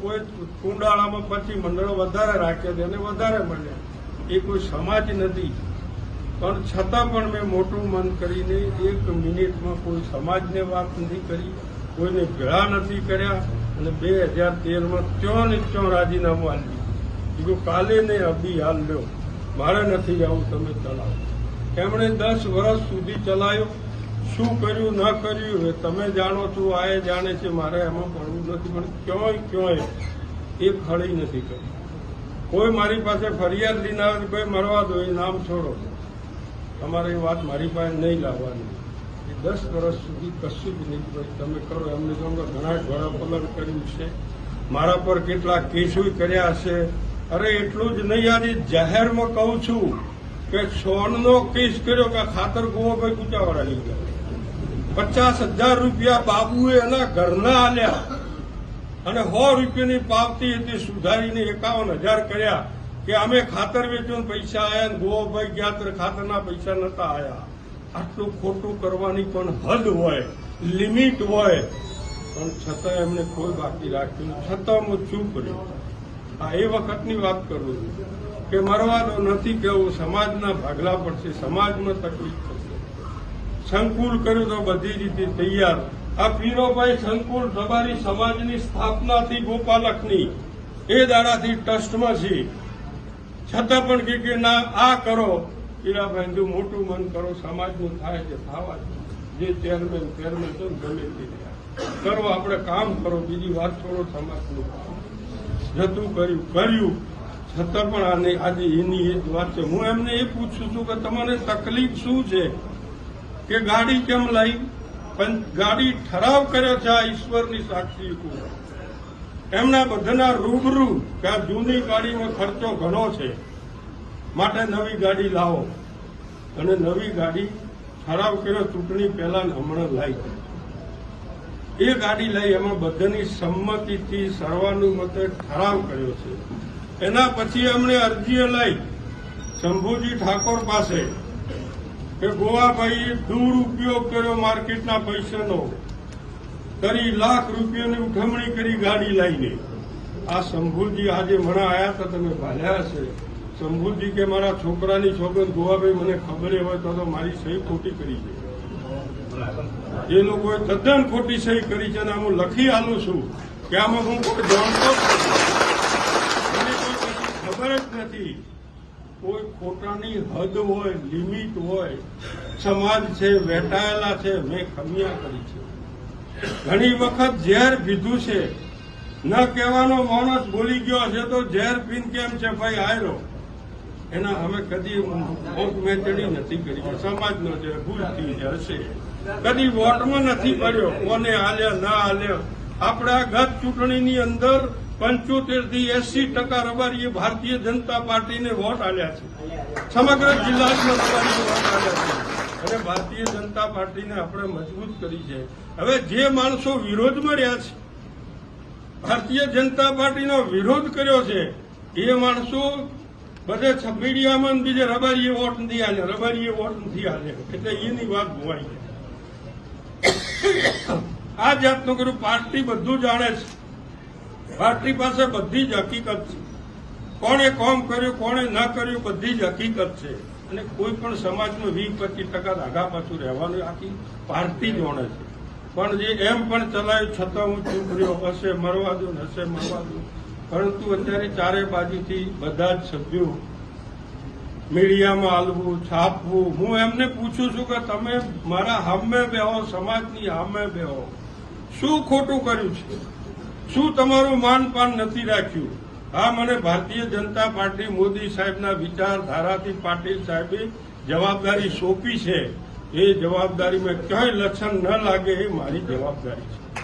કોઈ કુંડાળામાં પછી મંડળો વધારે રાખે છે અને વધારે મળ્યા. એ કોઈ સમાજ નથી. પણ છતાં પણ મેં મોટું મન કરીને 1 મિનિટમાં કોઈ સમાજને વાત નથી કરી, કોઈને ભેળા નથી કર્યા અને 2013માં ત્યો ને ત્યો રાજીનામું આપ્યું. બીજું કાલે ને અભી હાલ લ્યો, મારે નથી આવું, તમે ચલાવો. એમણે 10 વર્ષ સુધી ચલાવ્યો. શું કર્યું ન કર્યું હવે તમે જાણો છો, આ એ જાણે છે, મારે એમાં પડવું નથી. પણ ક્યોંય એક હળી નથી કરી. કોઈ મારી પાસે ફરિયાદ લઈને આવે, કોઈ મરવા દો, એ નામ છોડો, તમારે એ વાત મારી પાસે નહીં લાવવાની. એ 10 વર્ષ સુધી કશું જ નહીં કર્યું. તમે કરો. એમને તો ઘણા ઘોડાપલન કર્યું છે, મારા પર કેટલા કેસો કર્યા છે. અરે એટલું જ નહીં, આજે જાહેરમાં કહું છું કે સોનનો કેસ કર્યો કે ખાતર ગોવાભાઈ કુચાવાળા લઈ ગયા. 50,000 રૂપિયા બાબુએ એના ઘરના આલ્યા અને 100 રૂપિયાની પાવતી હતી સુધારીને 51,000 કર્યા કે અમે ખાતર વેચો પૈસા આવ્યા ને ગોવાભાઈ ગયા ત્યારે ખાતરના પૈસા નતા આવ્યા. આટલું ખોટું કરવાની પણ હદ હોય, લિમિટ હોય, પણ છતાં એમને કોઈ બાકી રાખ્યું. છતાં હું ચૂપ રહ્યો. આ એ વખતની વાત કરું છું કે મરવા દો, નથી કેવું. સમાજના ભાગલા પડશે, સમાજમાં તકલીફ થશે. સંકુલ કર્યું તો બધી રીતે તૈયાર. આ પીરોભાઈ સંકુલ તમારી સમાજની સ્થાપનાથી ગોપાલકની એ દાડાથી ટ્રસ્ટમાં છે. છતાં પણ કે ના આ કરો. પીરાભાઈ જો મોટું મન કરો, સમાજનું થાય છે થવા જે ચેરમેન છે ગમે તે કરો, આપણે કામ કરો, બીજી વાત છોડો. સમાજનું કામ જતું કર્યું છતાં પણ આને આજે એની એ જ વાત છે. હું એમને એ પૂછું છું કે તમારે તકલીફ શું છે કે ગાડી કેમ લાવી? પણ ગાડી ઠરાવ કર્યો છે આ ઈશ્વરની સાક્ષી એમના બધાના રૂબરૂ કે આ જૂની ગાડીમાં ખર્ચો ઘણો છે, માટે નવી ગાડી લાવો. અને નવી ગાડી ઠરાવ કર્યો ચૂંટણી પહેલા હમણાં લાવી. એ ગાડી લઈ એમાં બધાની સંમતિથી સર્વાનુમતે ઠરાવ કર્યો છે. એના પછી એમણે અરજી લઈ શંભુજી ઠાકોર પાસે કે ગોવાભાઈએ દુરુપયોગ કર્યો માર્કેટના પૈસાનો, કરી લાખ રૂપિયાની ઉઠમણી કરી ગાડી લઈને. આ શંભુજી આજે મને આવ્યા હતા, તમે ભાલ્યા હશે. શંભુજી કે મારા છોકરાની છોકરી ગોવાભાઈ મને ખબર હોય તો મારી સહી ખોટી કરી છે. એ લોકોએ તદ્દન ખોટી સહી કરી છે અને હું લખી આલું છું કે આમાં હું કોઈ જાણતો મને કોઈ ખબર જ નથી. કોઈ ખોટાની હદ હોય, લિમિટ હોય. સમાજ છે, વેટાયેલા છે, મેં ખમિયા કરી છે. ઘણી વખત ઝેર પીધું છે. ન કહેવાનો માણસ બોલી ગયો હશે તો ઝેર પીન કેમ છે ભાઈ આયરો, એના અમે કદી વોટ મેચડી નથી કરી. સમાજનો છે, ભૂલથી હશે. કદી વોટમાં નથી પડ્યો, કોને હાલ્યા ના હાલ્યા. આપણે આ ગત ચૂંટણીની અંદર 75 થી 80% રબારીએ ભારતીય જનતા પાર્ટીને વોટ આલ્યા છે. સમગ્ર જિલ્લામાં રબારીએ વોટ આલ્યા છે અને ભારતીય જનતા પાર્ટીને આપણે મજબૂત કરી છે. હવે જે માણસો વિરોધમાં રહ્યા છે, ભારતીય જનતા પાર્ટીનો વિરોધ કર્યો છે, એ માણસો બધે મીડિયામાં બીજે રબારીએ વોટ નથી આલ્યા, રબારીએ વોટ નથી આલ્યા, એટલે એની વાત ભૂવાઈ છે. આ જાતનું કર્યું. પાર્ટી બધું જાણે છે, પાર્ટી પાસે બધી જ હકીકત છે. કોણે કોમ કર્યું, કોણે ન કર્યું, બધી જ હકીકત છે. અને કોઈ પણ સમાજમાં 20-25% આગા પાછું રહેવાનું આખી પાર્ટી જોડે છે. પણ જે એમ પણ ચલાવ્યું છતાં હું ચૂપ રહ્યો. હશે મરવા દો, હશે મરવા દો. પરંતુ અત્યારે ચારે બાજુથી બધા જ સભ્યો મીડિયામાં આલવું, છાપવું. હું એમને પૂછું છું કે તમે મારા હામે બેહો, સમાજની હામે બેહો. શું ખોટું કર્યું છે? શું તમારું માનપાન નથી રાખ્યું? હા, મને ભારતીય જનતા પાર્ટી મોદી સાહેબના વિચારધારાથી પાટીલ સાહેબે જવાબદારી સોંપી છે. એ જવાબદારીમાં ક્યાંય લક્ષણ ન લાગે એ મારી જવાબદારી છે.